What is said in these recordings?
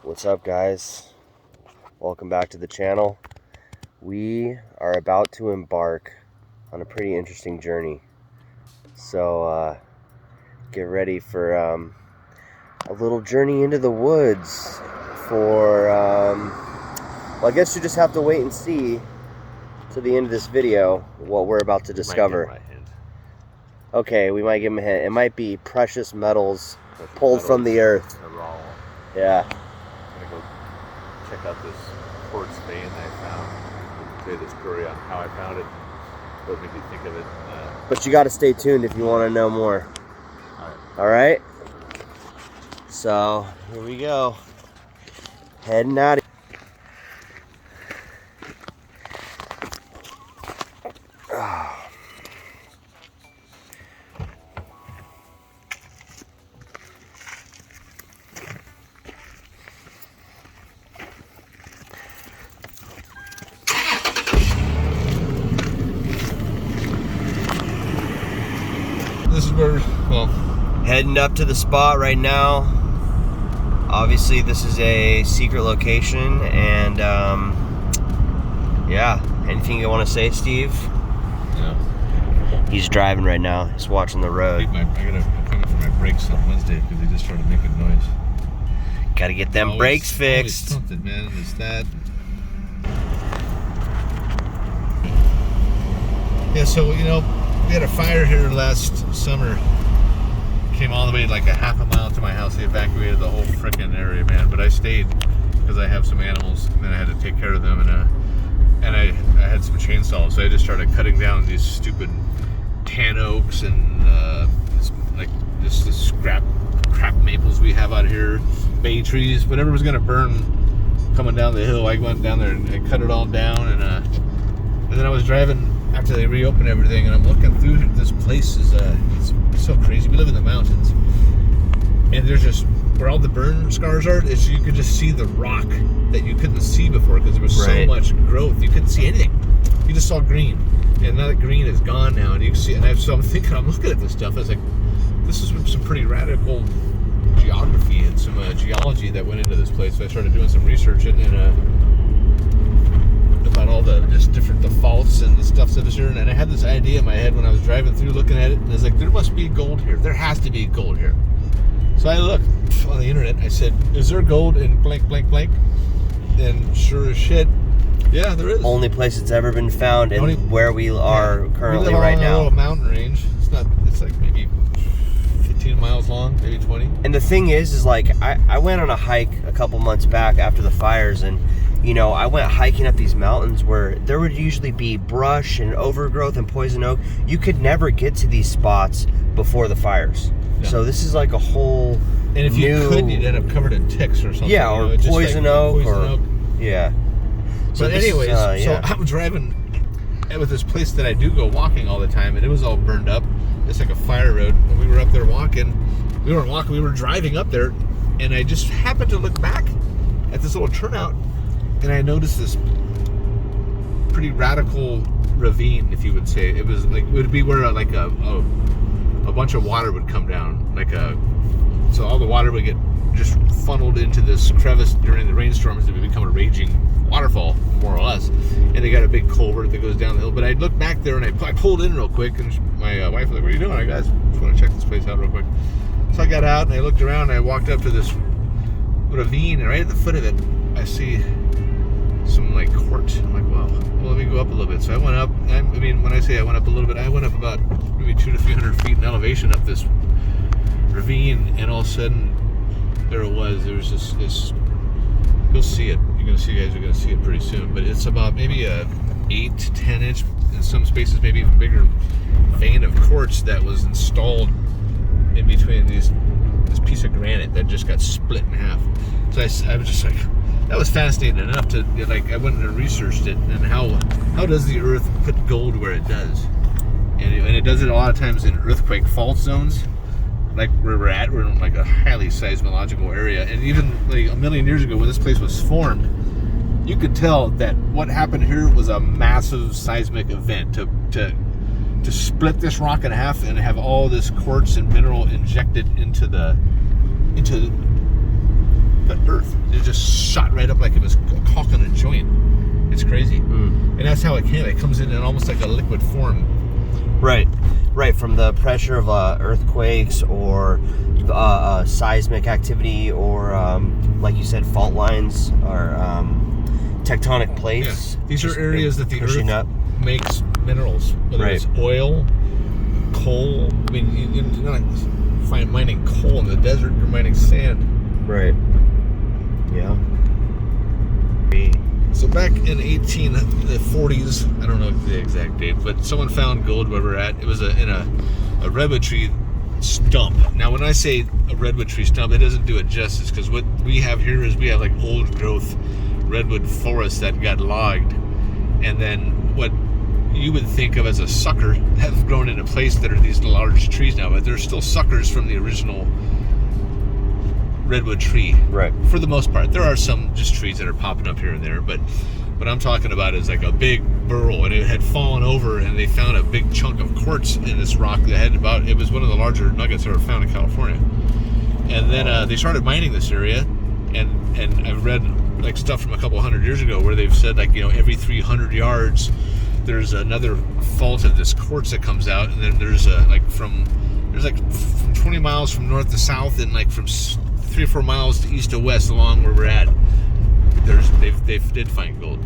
What's up, guys? Welcome back to the channel. We are about to embark on a pretty interesting journey, so get ready for a little journey into the woods for well, I guess you just have to wait and see to the end of this video what we're about to discover. Okay, we might give him a hint. It might be precious metals pulled from the earth. Yeah. I'm gonna go check out this quartz vein I found. I'll tell you the story on how I found it, what made me think of it. But you got to stay tuned if you want to know more. All right. So here we go. Heading out. This is where, well, Heading up to the spot right now. Obviously, this is a secret location, and yeah. Anything you want to say, Steve? yeah. He's driving right now. He's watching the road. I'm coming for my brakes on Wednesday because they just started making noise. Got to get them brakes fixed. Something, man. It's that. Yeah, so, you know, we had a fire here last summer. Came all the way like a half a mile to my house. They evacuated the whole frickin' area, man. But I stayed because I have some animals, and then I had to take care of them, and I had some chainsaws, so I just started cutting down these stupid tan oaks and the crap maples we have out here, bay trees, whatever was gonna burn coming down the hill. I went down there and I cut it all down, and then I was driving after they reopened everything, and I'm looking through this place. It's so crazy. We live in the mountains, and there's just where all the burn scars are. Is you could just see the rock that you couldn't see before because there was so much growth. You couldn't see anything. You just saw green, and now that green is gone now, and you can see. And so I'm thinking, I'm looking at this stuff. I was like, this is some pretty radical geography and some geology that went into this place. So I started doing some research and about all the just different faults and the stuff that is here, and I had this idea in my head when I was driving through looking at it, and I was like, there must be gold here. There has to be gold here. So I looked on the internet. I said, is there gold in blank blank blank? And sure as shit, yeah, there is. Only place it's ever been found, and where we are currently right now. We live on a little mountain range. It's like maybe 15 miles long, maybe 20. And the thing is like I went on a hike a couple months back after the fires, and you know, I went hiking up these mountains where there would usually be brush and overgrowth and poison oak. You could never get to these spots before the fires. Yeah. So this is like a whole And if you could, you'd end up covered in ticks or something. Yeah, or poison oak. Yeah. So anyways, so I'm driving with this place that I do go walking all the time, and it was all burned up. It's like a fire road, and we were up there walking. We weren't walking, we were driving up there, and I just happened to look back at this little turnout, and I noticed this pretty radical ravine, if you would say. It was like, it would be where like a bunch of water would come down, so all the water would get just funneled into this crevice during the rainstorms. It would become a raging waterfall, more or less. And they got a big culvert that goes down the hill. But I looked back there, and I pulled in real quick, and my wife was like, what are you doing? I guys just want to check this place out real quick. So I got out, and I looked around, and I walked up to this ravine, and right at the foot of it, I see some like quartz. I'm like, wow, well, let me go up a little bit. So I went up. I mean, when I say I went up a little bit, I went up about maybe 200 to 300 feet in elevation up this ravine, and all of a sudden there was this you'll see it. You guys are gonna see it pretty soon, but it's about maybe a 8 to 10 inch, in some spaces maybe even bigger, vein of quartz that was installed in between this piece of granite that just got split in half. So I was just like, that was fascinating enough to, like, I went and researched it, and how does the earth put gold where it does? And it does it a lot of times in earthquake fault zones, like where we're at. We're in like a highly seismological area, and even like a million years ago when this place was formed, you could tell that what happened here was a massive seismic event to split this rock in half and have all this quartz and mineral injected into the earth. earth. It just shot right up like it was caulking a joint. It's crazy. And that's how it came. It comes in almost like a liquid form. Right. From the pressure of earthquakes or seismic activity or, like you said, fault lines or tectonic plates. Yeah. These are areas that the earth up. makes minerals, whether it's oil, coal. I mean, you're not mining coal in the desert, you're mining sand. Right. Yeah. So back in the 1840s, I don't know the exact date, but someone found gold where we're at. It was in a redwood tree stump. Now, when I say a redwood tree stump, it doesn't do it justice, because what we have here is we have like old growth redwood forest that got logged, and then what you would think of as a sucker have grown into place that are these large trees now, but they're still suckers from the original redwood tree. Right. For the most part. There are some just trees that are popping up here and there, but what I'm talking about is like a big burrow, and it had fallen over, and they found a big chunk of quartz in this rock that had it was one of the larger nuggets that were found in California. And then they started mining this area, and I've read like stuff from a couple hundred years ago where they've said, like, every 300 yards there's another fault of this quartz that comes out, and then there's from 20 miles from north to south, and like from 3 or 4 miles to east to west along where we're at, they did find gold.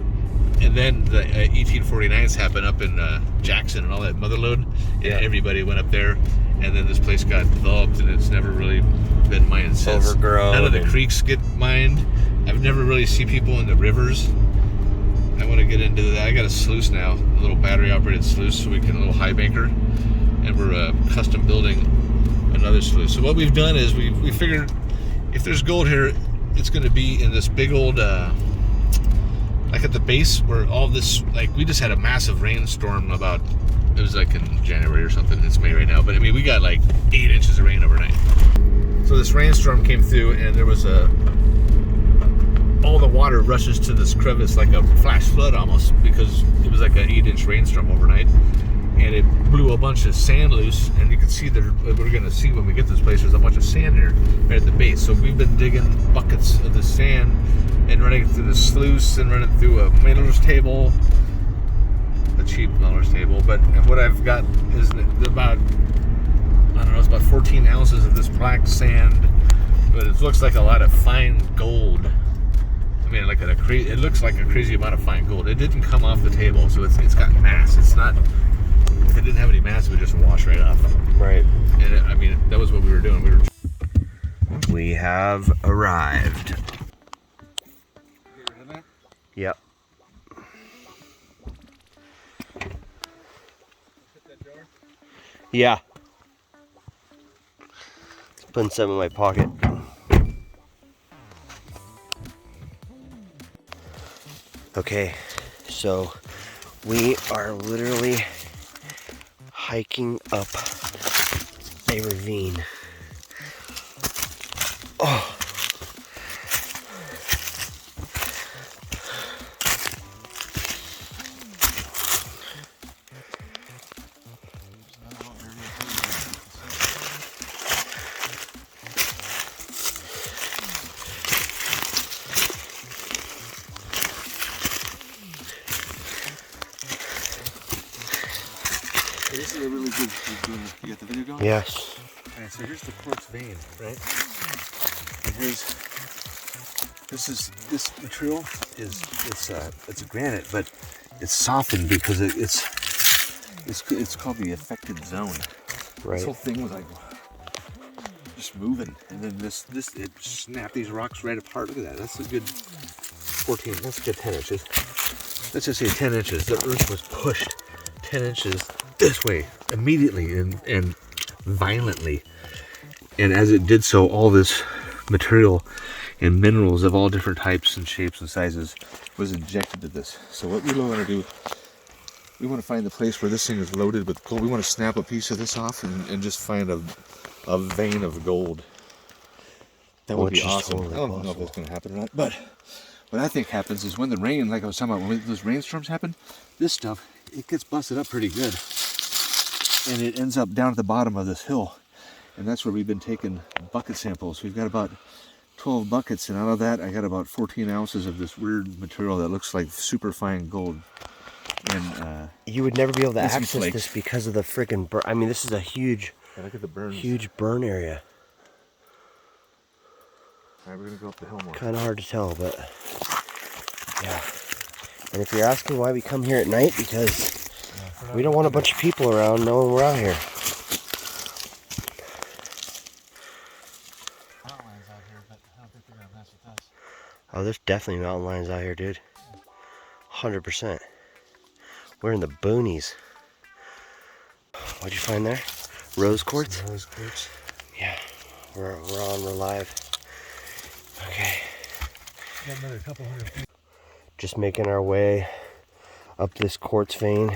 And then the 1849s happened up in Jackson and all that mother lode, and everybody went up there, and then this place got developed, and it's never really been mined since. Overgrown. None of the creeks get mined. I've never really seen people in the rivers. I want to get into that. I got a sluice now, a little battery operated sluice, so we can a little high banker, and we're custom building another sluice. So what we've done is we figured if there's gold here, it's going to be in this big old like at the base where all this, like, we just had a massive rainstorm it was like in January or something. It's May right now, but I mean, we got like 8 inches of rain overnight. So this rainstorm came through, and there was all the water rushes to this crevice like a flash flood almost, because it was like an 8-inch rainstorm overnight, and it blew a bunch of sand loose. And you can see that we're going to see when we get to this place, there's a bunch of sand here right at the base. So we've been digging buckets of the sand and running through the sluice and running through a miller's table, a cheap miller's table. But what I've got is about, I don't know, it's about 14 ounces of this black sand, but it looks like a lot of fine gold. I mean, like it looks like a crazy amount of fine gold. It didn't come off the table, so it's got mass. It's not, if it didn't have any mass, it would just wash right off. Right. And I mean, that was what we were doing. We have arrived. Yep. Yeah. Putting some in my pocket. Okay, so we are literally hiking up a ravine. Oh. This is a really good. You got the video going? Yes. Alright, so here's the quartz vein, right? And this material it's a granite, but it's softened because it's called the affected zone. Right. This whole thing was like just moving, and then it snapped these rocks right apart. Look at that. That's a good 14. That's a good 10 inches. Let's just say 10 inches. The earth was pushed 10 inches this way immediately and violently, and as it did so, all this material and minerals of all different types and shapes and sizes was injected to this. So what we want to do, we want to find the place where this thing is loaded with gold. We want to snap a piece of this off and just find a vein of gold. That would be awesome. Totally, I don't know if that's going to happen or not, but what I think happens is when the rain, like I was talking about, when those rainstorms happen, this stuff, it gets busted up pretty good, and it ends up down at the bottom of this hill, and that's where we've been taking bucket samples. We've got about 12 buckets, and out of that I got about 14 ounces of this weird material that looks like super fine gold. And you would never be able to access flakes. this because of the freaking burn. I mean, this is a huge, look at the burns. huge burn area. All right, we're gonna go up the hill more. Kind of hard to tell, but yeah. And if you're asking why we come here at night, because we don't want a bunch of people around knowing we're out here. Oh, there's definitely mountain lions out here, dude. 100%. We're in the boonies. What'd you find there? Rose quartz? Rose quartz. Yeah, we're on, we're live. Okay. Got another couple hundred feet. Just making our way up this quartz vein.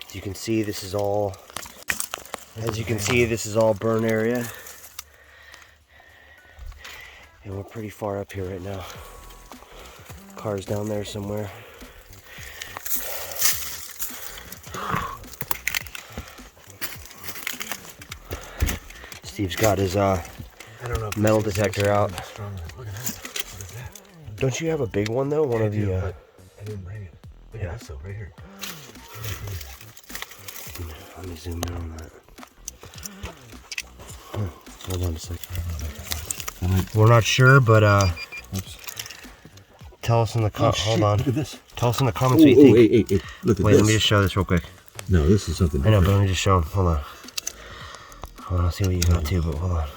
As you can see, this is all burn area. And we're pretty far up here right now. Car's down there somewhere. Steve's got his metal detector out. Look at that. Look at that. Don't you have a big one though? One of the. But I didn't bring it. Look at this though, right here. Let me zoom in on that. Hold on a second. We're not sure, but tell us in the comments. Hold on. Look at this. Tell us in the comments what you think. Hey. Look at Wait, this. let me just show this real quick. No, this is something I know, different. but let me just show him. Hold on. Hold on, I'll see what you got too, but hold on.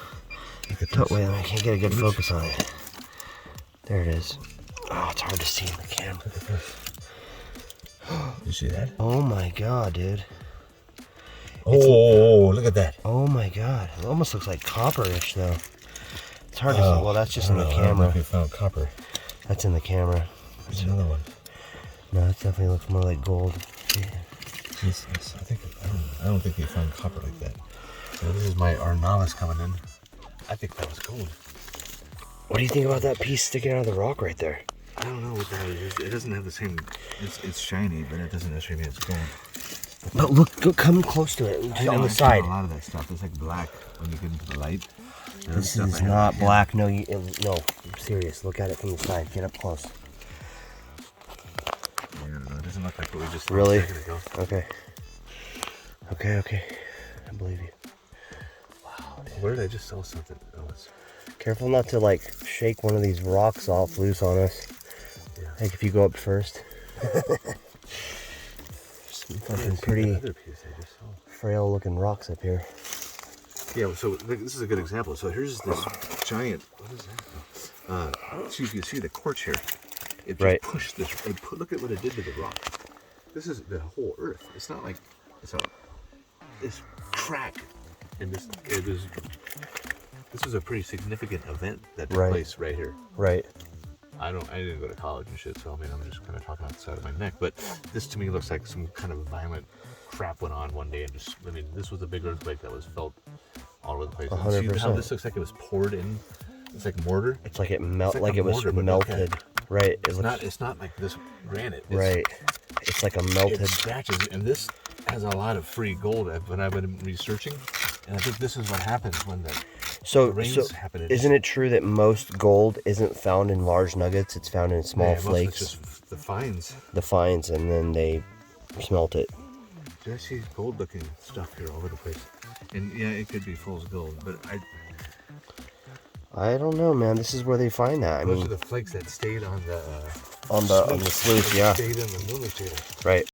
Look at this. Wait, I can't get a good focus on it. There it is. Oh, it's hard to see in the camera. Look at this. You see that? Oh my god, dude. Oh, look at that. Oh my god. It almost looks like copperish though. It's hard to see. Well, that's just in the I don't know camera. if we found copper. That's in the camera. There's another one. No, that definitely looks more like gold. Yeah. I don't think they found copper like that. So this is our novice coming in. I think that was gold. What do you think about that piece sticking out of the rock right there? I don't know what that is. It doesn't have the same. It's shiny, but it doesn't necessarily mean it's gold. But look, come close to it. Just on the side. A lot of that stuff. It's like black when you get into the light. This is not black. No, no. I'm serious. Look at it from the side. Get up close. Yeah, no, it doesn't look like what we just Really? a second ago. Okay. I believe you. Wow. Where did I just sell something? Oh, it's... Careful not to like shake one of these rocks off loose on us. Yeah. Like if you go up first. Fucking pretty frail looking rocks up here. Yeah, so this is a good example. So here's this giant. What is that? So you can see the quartz here. It just pushed this. Look at what it did to the rock. This is the whole Earth. It's not like it's this crack, and this is a pretty significant event that took place right here. Right. I didn't go to college and shit, so I mean, I'm just kind of talking out the side of my neck. But this to me looks like some kind of violent crap went on one day, and this was a big earthquake that was felt all over the place. 100%. See how this looks like it was poured in? It's like mortar. It's like it melted. Like it was mortar, melted. Right. It's not like this granite. It's like a melted. It scratches, and this has a lot of free gold. When I've been researching, and I think this is what happens when the rains happen. Isn't it true that most gold isn't found in large nuggets? It's found in small flakes. It's just the fines. The fines, and then they smelt it. I see gold-looking stuff here all over the place, and yeah, it could be fool's gold, but I don't know, man. This is where they find that. Those are the flakes that stayed on the on the sluice, yeah. Stayed in the movie theater. Right.